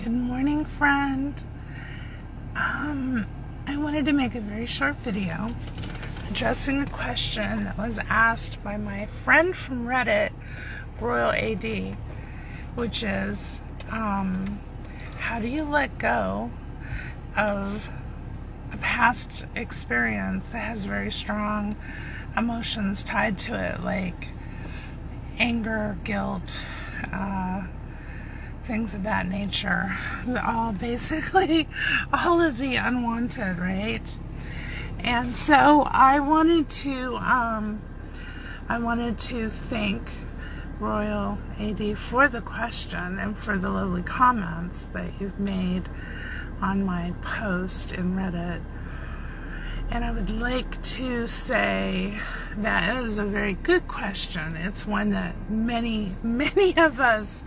Good morning, friend. I wanted to make a very short video addressing a question that was asked by my friend from Reddit, Royal AD, which is, how do you let go of a past experience that has very strong emotions tied to it, like anger, guilt, things of that nature, basically all of the unwanted, right? And so I wanted to thank Royal AD for the question and for the lovely comments that you've made on my post in Reddit. And I would like to say that it is a very good question. It's one that many of us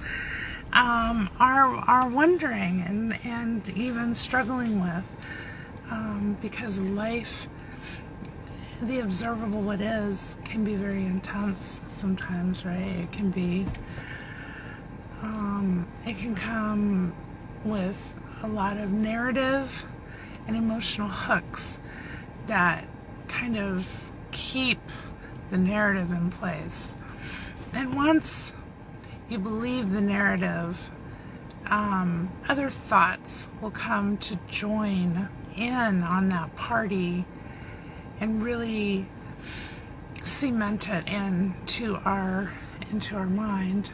are wondering and even struggling with, because life, the observable what is, can be very intense sometimes, right? It can be, it can come with a lot of narrative and emotional hooks that kind of keep the narrative in place. And once you believe the narrative, other thoughts will come to join in on that party and really cement it into our mind,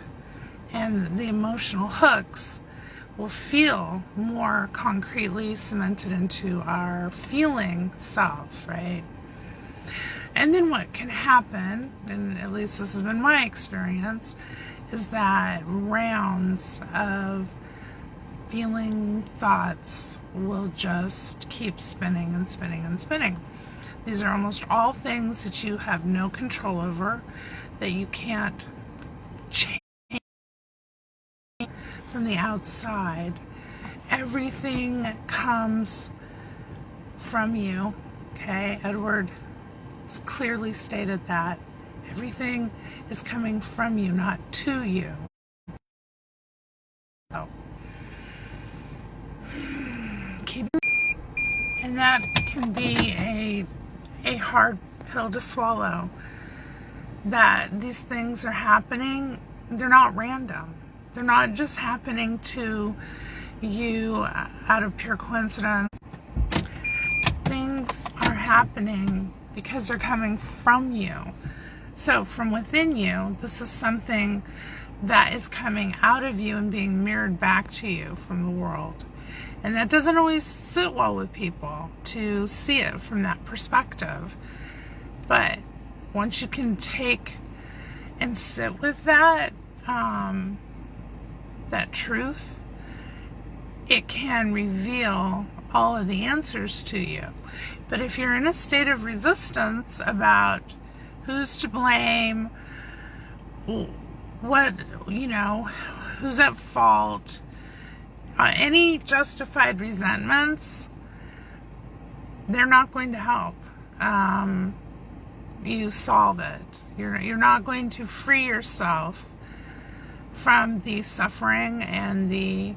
and the emotional hooks will feel more concretely cemented into our feeling self, right? And then what can happen, and at least this has been my experience, is that rounds of feeling thoughts will just keep spinning and spinning and spinning. These are almost all things that you have no control over, that you can't change from the outside. Everything comes from you, okay? Edward has clearly stated that. Everything is coming from you, not to you. So, and that can be a hard pill to swallow, that these things are happening. They're not random. They're not just happening to you out of pure coincidence. Things are happening because they're coming from you. So from within you, this is something that is coming out of you and being mirrored back to you from the world. And that doesn't always sit well with people to see it from that perspective. But once you can take and sit with that, that truth, it can reveal all of the answers to you. But if you're in a state of resistance about who's to blame, who's at fault, any justified resentments, they're not going to help you solve it. You're not going to free yourself from the suffering and the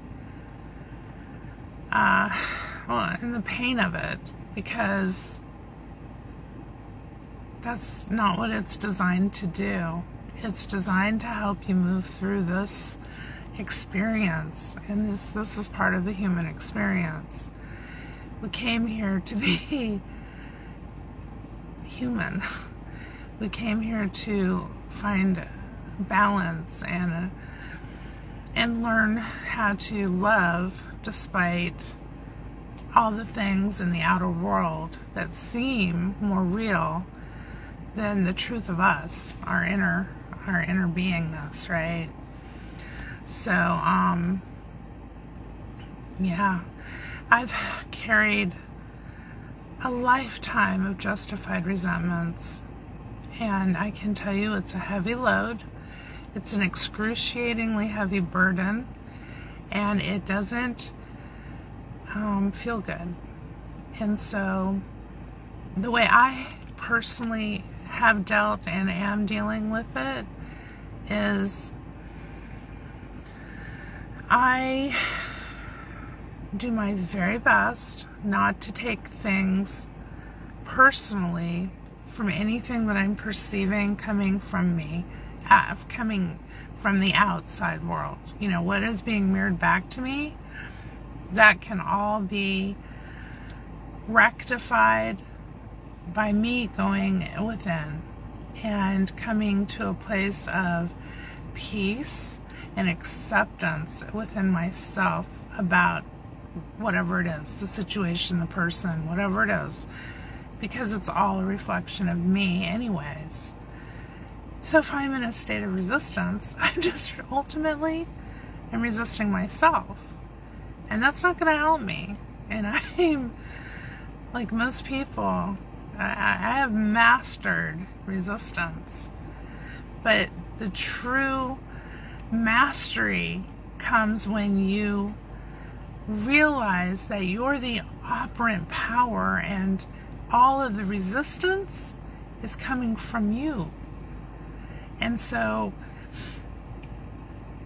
and the pain of it, because that's not what it's designed to do. It's designed to help you move through this experience, and this is part of the human experience. We came here to be human. We came here to find balance and learn how to love despite all the things in the outer world that seem more real than the truth of us, our inner beingness, right? So, yeah, I've carried a lifetime of justified resentments, and I can tell you it's a heavy load. It's an excruciatingly heavy burden, and it doesn't feel good. And so the way I personally have dealt and am dealing with it is I do my very best not to take things personally from anything that I'm perceiving coming from me, coming from the outside world. You know, what is being mirrored back to me, that can all be rectified by me going within and coming to a place of peace and acceptance within myself about whatever it is, the situation, the person, whatever it is, because it's all a reflection of me anyways. So if I'm in a state of resistance, I'm just ultimately am resisting myself, and that's not going to help me. And I'm like most people, I have mastered resistance, but the true mastery comes when you realize that you're the operant power and all of the resistance is coming from you. And so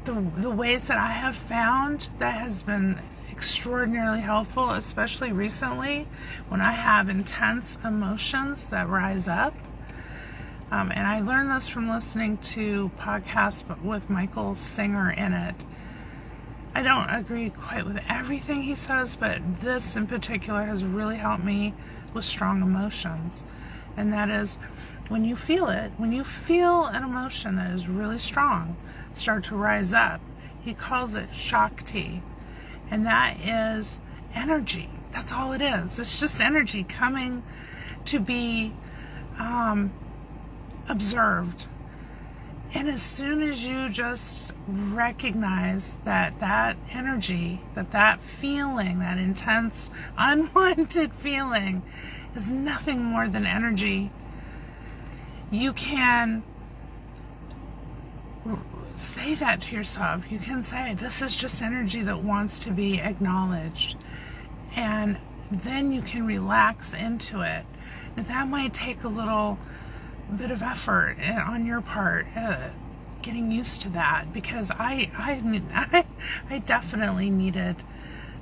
the ways that I have found that has been extraordinarily helpful, especially recently when I have intense emotions that rise up. And I learned this from listening to podcasts with Michael Singer in it. I don't agree quite with everything he says, but this in particular has really helped me with strong emotions. And that is, when you feel it, when you feel an emotion that is really strong start to rise up, he calls it Shakti. And that is energy. That's all it is. It's just energy coming to be observed. And as soon as you just recognize that that energy, that feeling, that intense, unwanted feeling is nothing more than energy, you can say that to yourself. You can say, this is just energy that wants to be acknowledged. And then you can relax into it. And that might take a little bit of effort on your part, getting used to that, because I definitely needed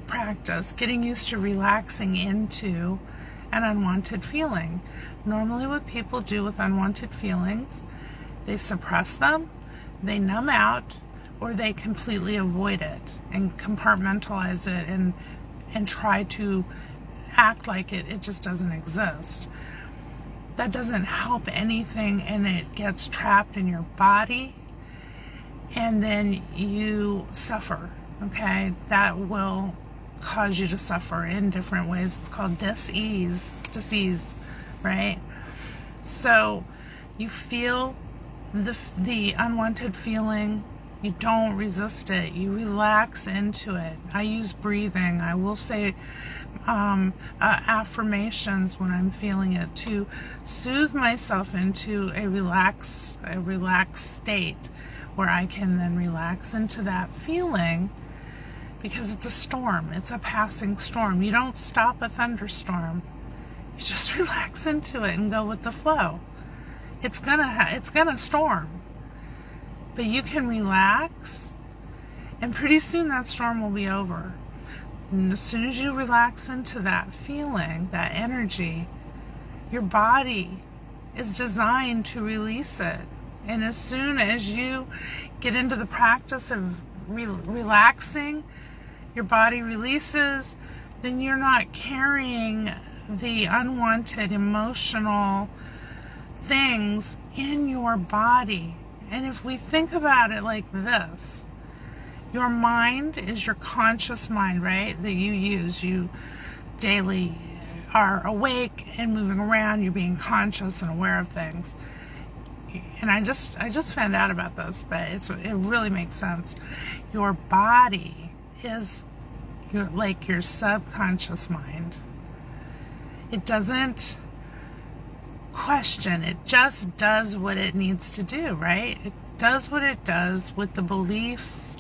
practice getting used to relaxing into an unwanted feeling. Normally what people do with unwanted feelings, they suppress them, they numb out, or they completely avoid it and compartmentalize it and try to act like it just doesn't exist. That doesn't help anything, and it gets trapped in your body, and then you suffer, okay? That will cause you to suffer in different ways. It's called disease, right? So you feel the unwanted feeling, you don't resist it, you relax into it. I use breathing. I will say affirmations when I'm feeling it to soothe myself into a relaxed state where I can then relax into that feeling, because it's a storm. It's a passing storm. You don't stop a thunderstorm. You just relax into it and go with the flow. It's gonna storm, but you can relax, and pretty soon that storm will be over. And as soon as you relax into that feeling, that energy, your body is designed to release it. And as soon as you get into the practice of relaxing, your body releases, then you're not carrying the unwanted emotional things in your body. And if we think about it like this, your mind is your conscious mind, right? That you use. You daily are awake and moving around. You're being conscious and aware of things. And I just found out about this, but it really makes sense. Your body is like your subconscious mind. It doesn't question. It just does what it needs to do, right? It does what it does with the beliefs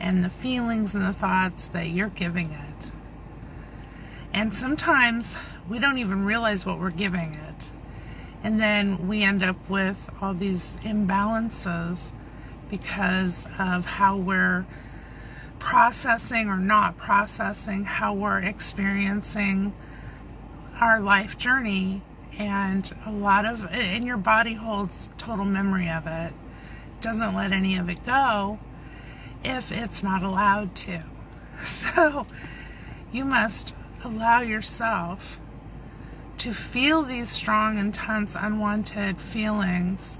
and the feelings and the thoughts that you're giving it. And sometimes we don't even realize what we're giving it. And then we end up with all these imbalances because of how we're processing or not processing how we're experiencing our life journey, and your body holds total memory of it, doesn't let any of it go if it's not allowed to. So you must allow yourself to feel these strong, intense, unwanted feelings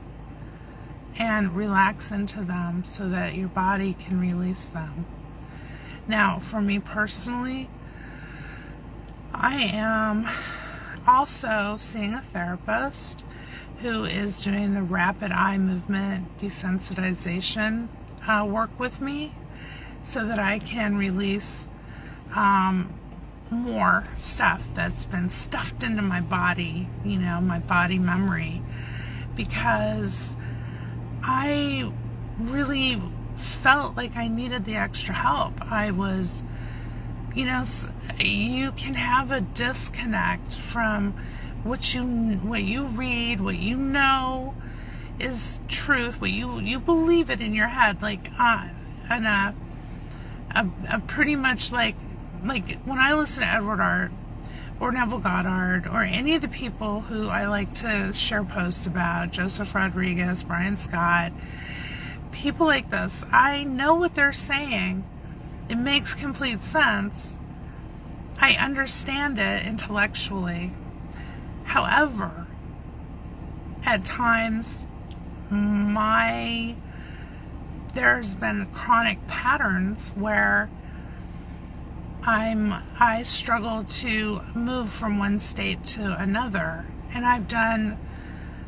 and relax into them so that your body can release them. Now, for me personally, I am also seeing a therapist who is doing the rapid eye movement desensitization work with me so that I can release more stuff that's been stuffed into my body, my body memory, because I really felt like I needed the extra help. I was, you can have a disconnect from what you read, what you know is truth, what you believe it in your head, like and a pretty much like when I listen to Edward Art or Neville Goddard or any of the people who I like to share posts about, Joseph Rodriguez, Brian Scott, people like this, I know what they're saying. It makes complete sense. I understand it intellectually. However, at times, there's been chronic patterns where I struggle to move from one state to another, and I've done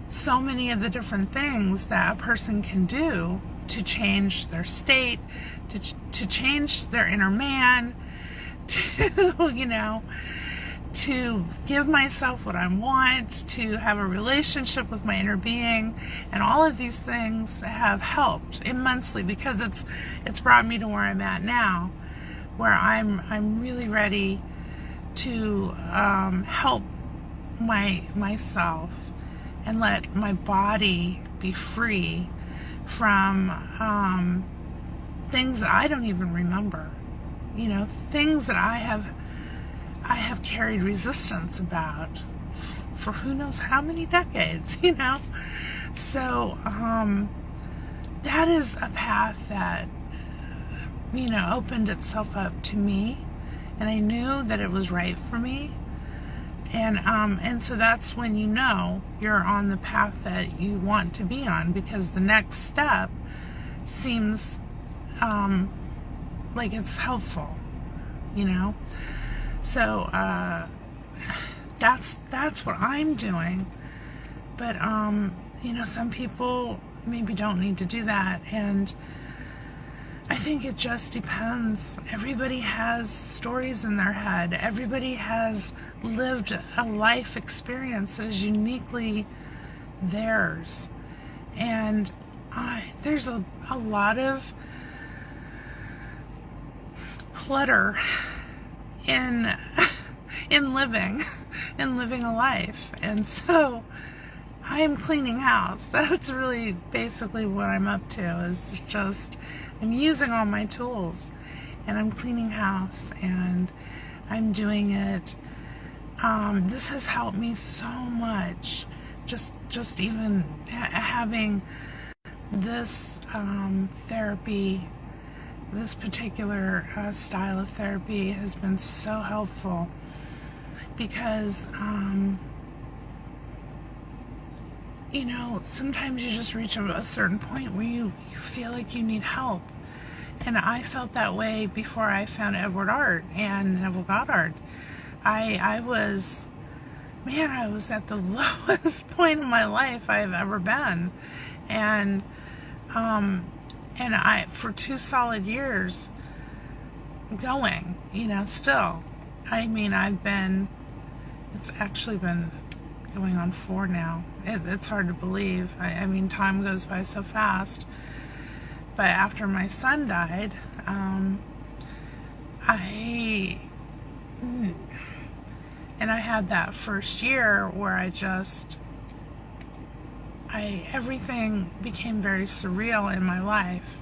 so many of the different things that a person can do to change their state, to change their inner man, to to give myself what I want, to have a relationship with my inner being, and all of these things have helped immensely because it's brought me to where I'm at now, where I'm really ready to help myself and let my body be free from things that I don't even remember, things that I have carried resistance about for who knows how many decades, So that is a path that opened itself up to me, and I knew that it was right for me, and so that's when you're on the path that you want to be on, because the next step seems like it's helpful, So that's what I'm doing, but some people maybe don't need to do that, and I think it just depends. Everybody has stories in their head. Everybody has lived a life experience that is uniquely theirs. And there's a lot of clutter in living a life. And so I'm cleaning house. That's really basically what I'm up to, is just I'm using all my tools and I'm cleaning house, and I'm doing it. This has helped me so much. Just even having this therapy, this particular style of therapy has been so helpful, because sometimes you just reach a certain point where you feel like you need help. And I felt that way before I found Edward Art and Neville Goddard. I was at the lowest point in my life I've ever been. And I, for 2 solid years going, still. It's actually been going on 4 now. It's hard to believe. Time goes by so fast. But after my son died, I had that first year where everything became very surreal in my life.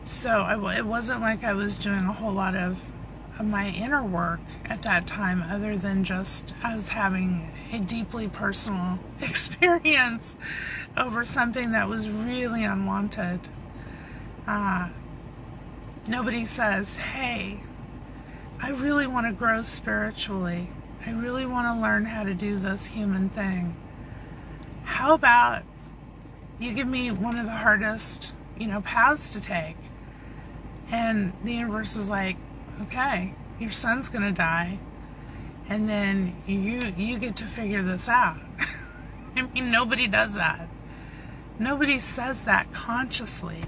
So it wasn't like I was doing a whole lot of my inner work at that time, other than just I was having a deeply personal experience over something that was really unwanted. Nobody says, hey, I really want to grow spiritually. I really want to learn how to do this human thing. How about you give me one of the hardest, paths to take? And the universe is like, okay, your son's going to die, and then you get to figure this out. I mean, nobody does that. Nobody says that consciously.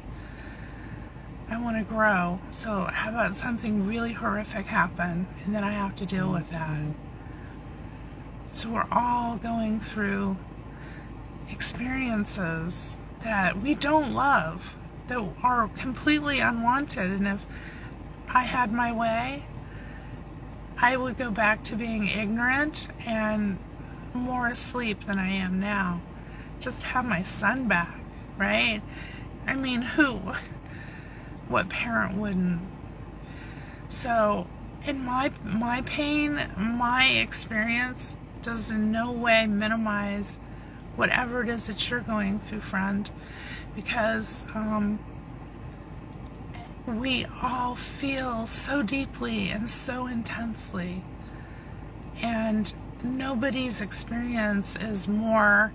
I want to grow, so how about something really horrific happen, and then I have to deal with that. So we're all going through experiences that we don't love, that are completely unwanted, and if I had my way, I would go back to being ignorant and more asleep than I am now. Just have my son back, right? I mean, what parent wouldn't? So, in my pain, my experience does in no way minimize whatever it is that you're going through, friend, because we all feel so deeply and so intensely, and nobody's experience is more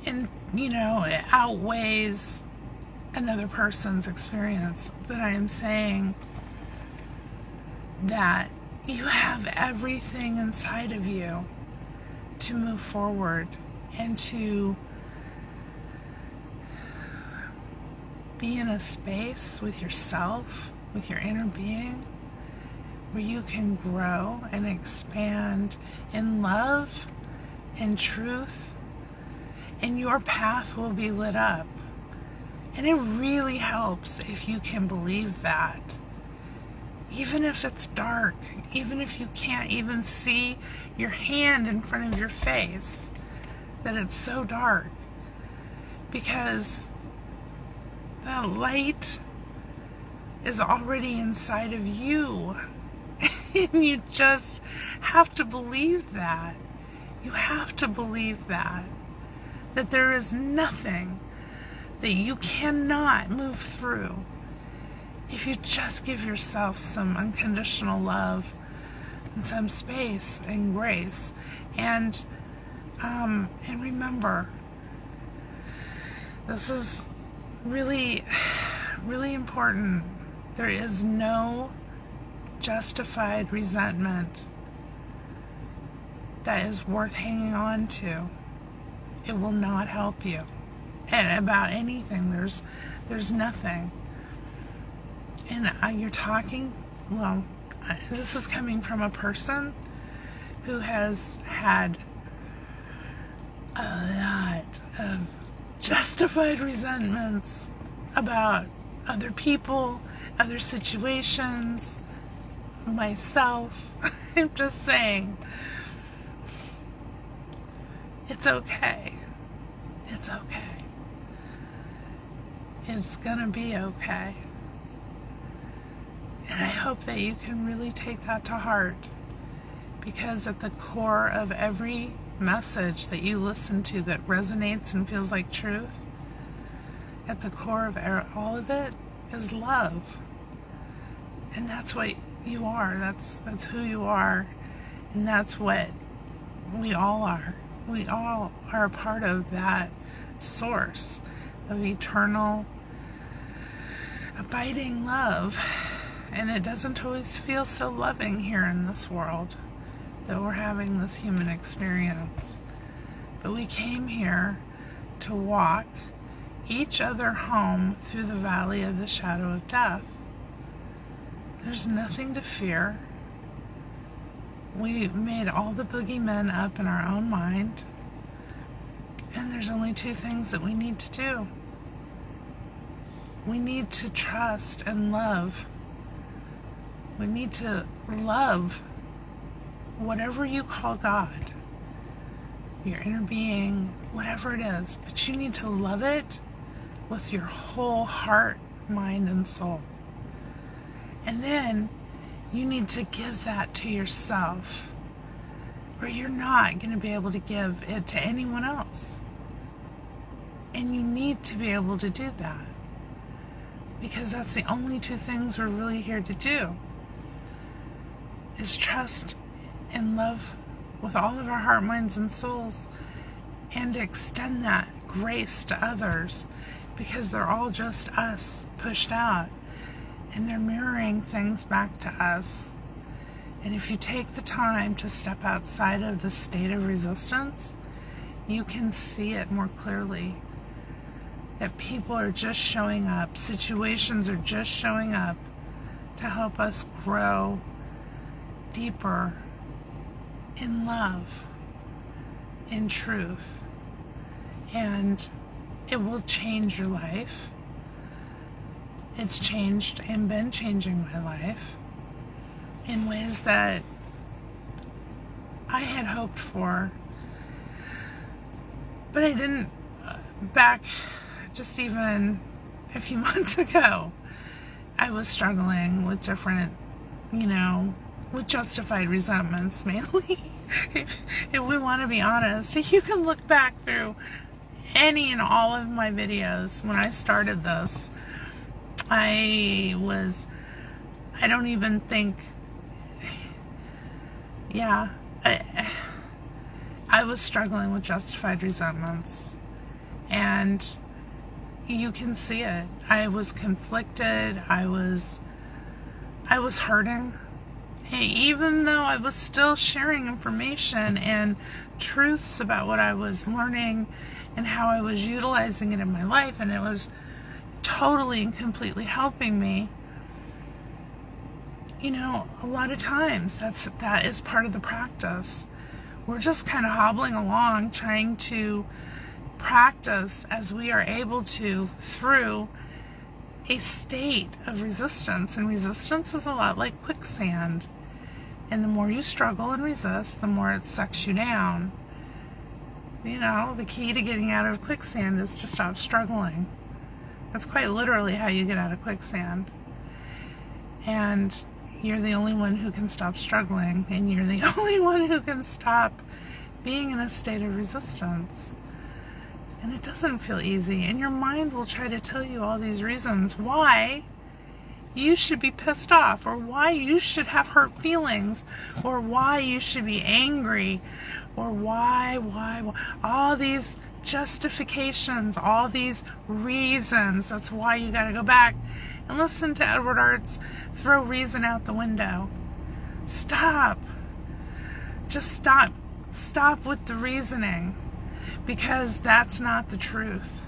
it outweighs another person's experience. But I am saying that you have everything inside of you to move forward and to be in a space with yourself, with your inner being, where you can grow and expand in love and truth, and your path will be lit up. And it really helps if you can believe that. Even if it's dark, even if you can't even see your hand in front of your face, that it's so dark. Because the light is already inside of you. And you just have to believe that. You have to believe that there is nothing that you cannot move through if you just give yourself some unconditional love and some space and grace. And remember, this is really, really important. There is no justified resentment that is worth hanging on to. It will not help you. And about anything, there's nothing. And you're talking, well, this is coming from a person who has had a lot of justified resentments about other people, other situations, myself. I'm just saying, it's okay. It's okay. It's gonna be okay. And I hope that you can really take that to heart, because at the core of every message that you listen to that resonates and feels like truth, at the core of all of it is love. And that's what you are. That's who you are. And that's what we all are. We all are a part of that source of eternal, abiding love. And it doesn't always feel so loving here in this world that we're having this human experience. But we came here to walk each other home through the valley of the shadow of death. There's nothing to fear. We made all the boogeymen up in our own mind. And there's only two things that we need to do. We need to trust and love. We need to love whatever you call God, your inner being, whatever it is. But you need to love it with your whole heart, mind, and soul. And then you need to give that to yourself, or you're not going to be able to give it to anyone else. And you need to be able to do that, because that's the only two things we're really here to do, is trust and love with all of our heart, minds, and souls, and extend that grace to others, because they're all just us pushed out, and they're mirroring things back to us. And if you take the time to step outside of the state of resistance, you can see it more clearly. That people are just showing up, situations are just showing up to help us grow deeper in love, in truth. And it will change your life. It's changed and been changing my life in ways that I had hoped for, but I didn't back just even a few months ago. I was struggling with different, with justified resentments mainly. If we want to be honest, you can look back through any and all of my videos when I started this. I don't even think, I was struggling with justified resentments, and you can see it. I was conflicted. I was hurting. Even though I was still sharing information and truths about what I was learning and how I was utilizing it in my life, and it was totally and completely helping me. A lot of times that is part of the practice. We're just kind of hobbling along, trying to practice as we are able to through a state of resistance. And resistance is a lot like quicksand. And the more you struggle and resist, the more it sucks you down. The key to getting out of quicksand is to stop struggling. That's quite literally how you get out of quicksand. And you're the only one who can stop struggling, and you're the only one who can stop being in a state of resistance. And it doesn't feel easy, and your mind will try to tell you all these reasons why you should be pissed off, or why you should have hurt feelings, or why you should be angry, or why, all these justifications, all these reasons. That's why you got to go back and listen to Edward Art's Throw Reason Out the Window. Stop. Just stop. Stop with the reasoning, because that's not the truth.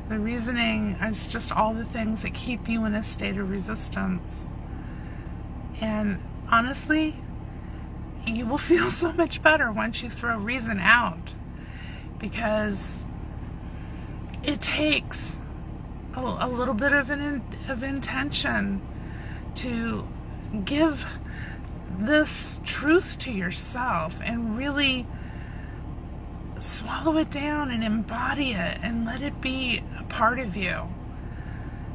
The reasoning is just all the things that keep you in a state of resistance. And honestly, you will feel so much better once you throw reason out, because it takes a little bit of intention to give this truth to yourself and really swallow it down and embody it and let it be a part of you.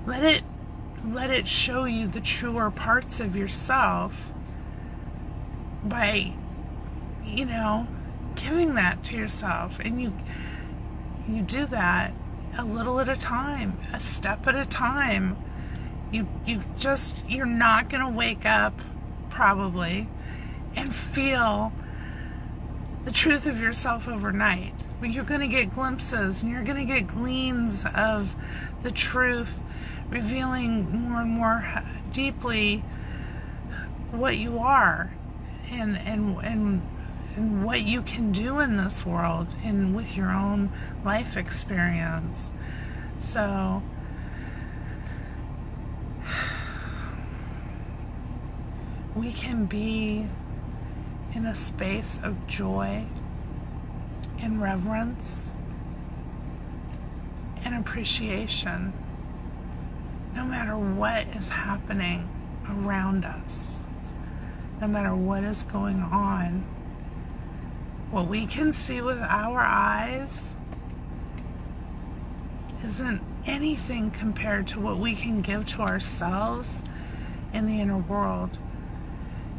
Let it show you the truer parts of yourself by, giving that to yourself. And you do that a little at a time, a step at a time. You're not going to wake up probably and feel the truth of yourself overnight, but you're going to get glimpses, and you're going to get gleans of the truth, revealing more and more deeply what you are and what you can do in this world and with your own life experience. So we can be in a space of joy and reverence and appreciation, no matter what is happening around us, no matter what is going on. What we can see with our eyes isn't anything compared to what we can give to ourselves in the inner world.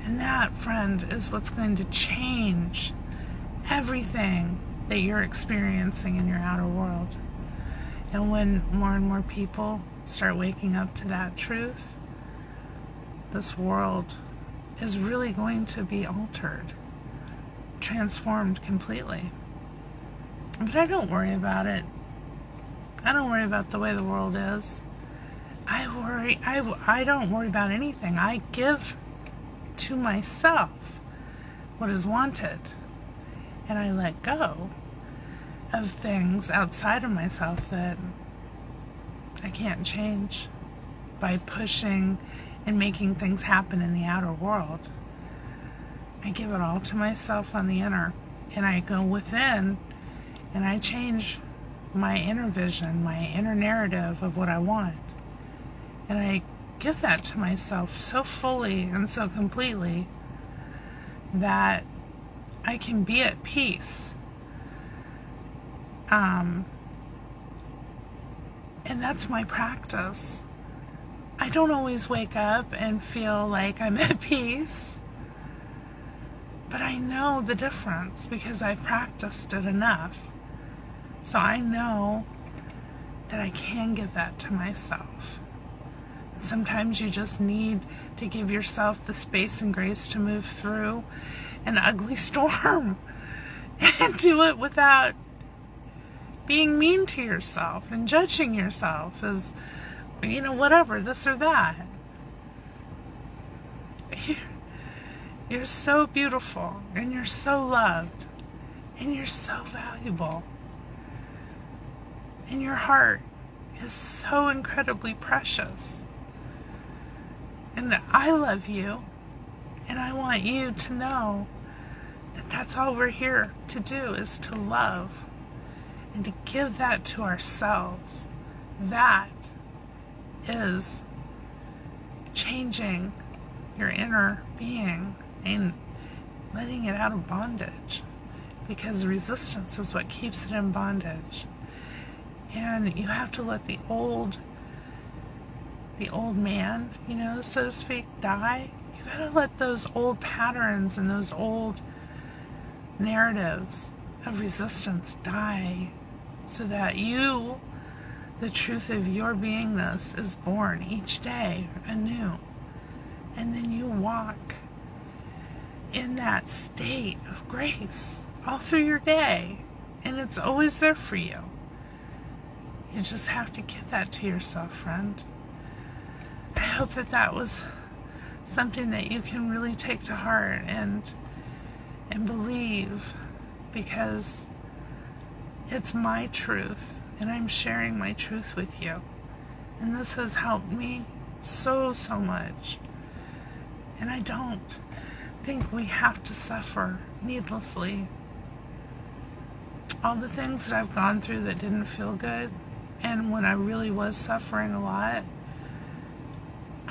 And that, friend, is what's going to change everything that you're experiencing in your outer world. And when more and more people start waking up to that truth, this world is really going to be altered, transformed completely. But I don't worry about it. I don't worry about the way the world is. I don't worry about anything. I give to myself what is wanted, and I let go of things outside of myself that I can't change by pushing and making things happen in the outer world. I give it all to myself on the inner, and I go within and I change my inner vision, my inner narrative of what I want. And I give that to myself so fully and so completely that I can be at peace. And that's my practice. I don't always wake up and feel like I'm at peace, but I know the difference because I've practiced it enough. So I know that I can give that to myself. Sometimes you just need to give yourself the space and grace to move through an ugly storm and do it without being mean to yourself and judging yourself as, whatever, this or that. You're so beautiful, and you're so loved, and you're so valuable, and your heart is so incredibly precious. And I love you, and I want you to know that that's all we're here to do, is to love and to give that to ourselves. That is changing your inner being and letting it out of bondage, because resistance is what keeps it in bondage. And you have to let the old man, so to speak, die. You gotta let those old patterns and those old narratives of resistance die, so that you, the truth of your beingness, is born each day anew. And then you walk in that state of grace all through your day, and it's always there for you. You just have to give that to yourself, friend. I hope that was something that you can really take to heart and believe, because it's my truth, and I'm sharing my truth with you. And this has helped me so much. And I don't think we have to suffer needlessly. All the things that I've gone through that didn't feel good, and when I really was suffering a lot,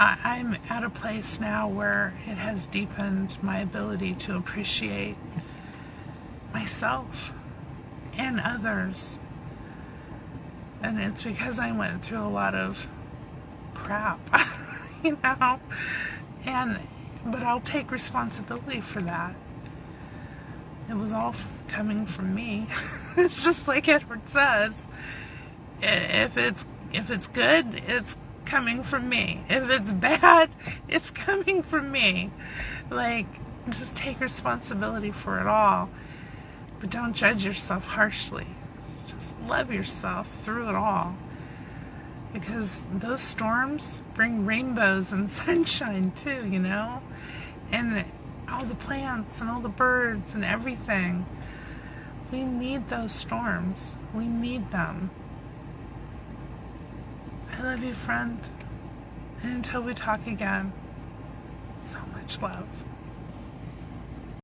I'm at a place now where it has deepened my ability to appreciate myself and others. And it's because I went through a lot of crap, but I'll take responsibility for that. It was all coming from me. It's just like Edward says, if it's good, it's coming from me. If it's bad, it's coming from me. Just take responsibility for it all, but don't judge yourself harshly. Just love yourself through it all, because those storms bring rainbows and sunshine too, and all the plants and all the birds and everything. We need those storms. We need them. I love you, friend. And until we talk again, so much love.